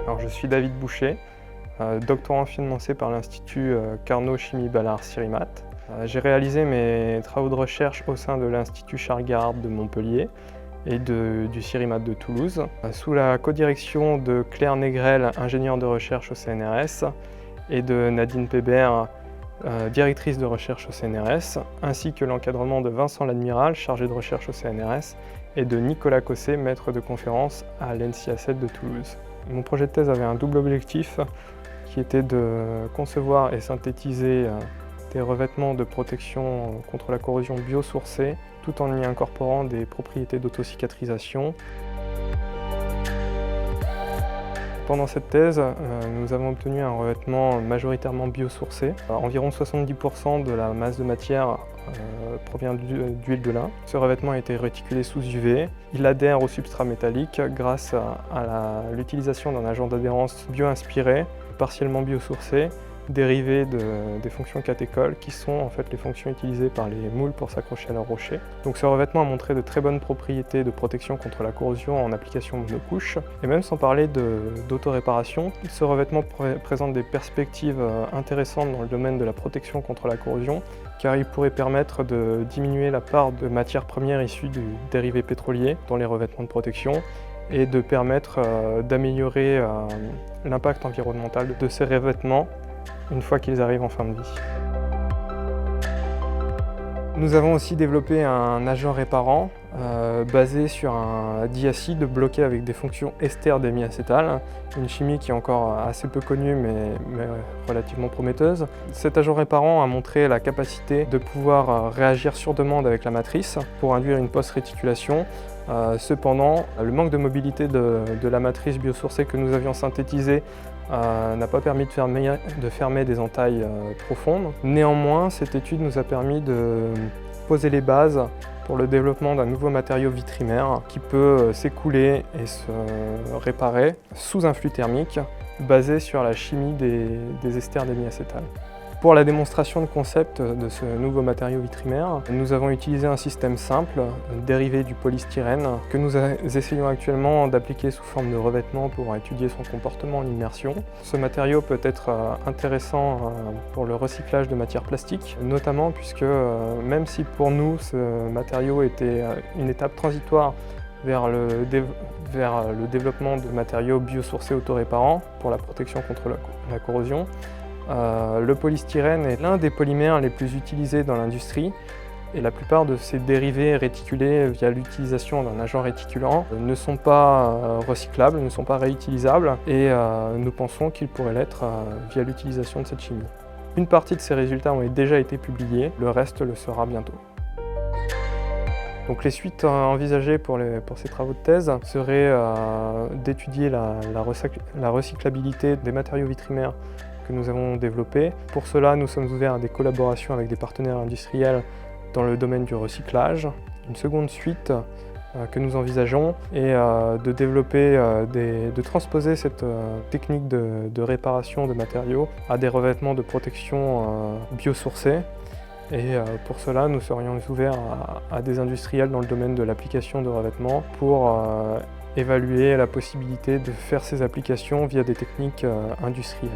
Alors, je suis David Boucher, doctorant financé par l'Institut Carnot Chimie Ballard Cirimat. J'ai réalisé mes travaux de recherche au sein de l'Institut Charles Garde de Montpellier et du Cirimat de Toulouse, sous la codirection de Claire Négrel, ingénieure de recherche au CNRS, et de Nadine Pébert, directrice de recherche au CNRS, ainsi que l'encadrement de Vincent L'Admiral, chargé de recherche au CNRS, et de Nicolas Cosset, maître de conférence à l'ENSIA7 de Toulouse. Mon projet de thèse avait un double objectif qui était de concevoir et synthétiser des revêtements de protection contre la corrosion biosourcés tout en y incorporant des propriétés d'autocicatrisation. Pendant cette thèse, nous avons obtenu un revêtement majoritairement biosourcé. Environ 70% de la masse de matière provient d'huile de lin. Ce revêtement a été réticulé sous UV. Il adhère au substrat métallique grâce à l'utilisation d'un agent d'adhérence bio-inspiré, partiellement biosourcé, dérivés des fonctions catécholes qui sont en fait les fonctions utilisées par les moules pour s'accrocher à leurs rochers. Donc ce revêtement a montré de très bonnes propriétés de protection contre la corrosion en application monocouche. Et même sans parler d'autoréparation, ce revêtement présente des perspectives intéressantes dans le domaine de la protection contre la corrosion, car il pourrait permettre de diminuer la part de matières premières issues du dérivé pétrolier dans les revêtements de protection et de permettre d'améliorer l'impact environnemental de ces revêtements une fois qu'ils arrivent en fin de vie. Nous avons aussi développé un agent réparant basé sur un diacide bloqué avec des fonctions ester d'hémiacétal, une chimie qui est encore assez peu connue mais relativement prometteuse. Cet agent réparant a montré la capacité de pouvoir réagir sur demande avec la matrice pour induire une post-réticulation. Cependant, le manque de mobilité de la matrice biosourcée que nous avions synthétisée n'a pas permis de fermer des entailles profondes. Néanmoins, cette étude nous a permis de poser les bases pour le développement d'un nouveau matériau vitrimère qui peut s'écouler et se réparer sous un flux thermique basé sur la chimie des esters d'hémiacétal. Pour la démonstration de concept de ce nouveau matériau vitrimère, nous avons utilisé un système simple, dérivé du polystyrène, que nous essayons actuellement d'appliquer sous forme de revêtement pour étudier son comportement en immersion. Ce matériau peut être intéressant pour le recyclage de matières plastiques, notamment puisque même si pour nous ce matériau était une étape transitoire vers le développement de matériaux biosourcés autoréparants pour la protection contre la corrosion, le polystyrène est l'un des polymères les plus utilisés dans l'industrie et la plupart de ces dérivés réticulés via l'utilisation d'un agent réticulant ne sont pas recyclables, ne sont pas réutilisables et nous pensons qu'ils pourraient l'être via l'utilisation de cette chimie. Une partie de ces résultats ont déjà été publiés, le reste le sera bientôt. Donc les suites envisagées pour ces travaux de thèse seraient d'étudier la recyclabilité des matériaux vitrimères que nous avons développés. Pour cela, nous sommes ouverts à des collaborations avec des partenaires industriels dans le domaine du recyclage. Une seconde suite que nous envisageons est de développer, de transposer cette technique de réparation de matériaux à des revêtements de protection biosourcés. Et pour cela, nous serions ouverts à des industriels dans le domaine de l'application de revêtements pour évaluer la possibilité de faire ces applications via des techniques industrielles.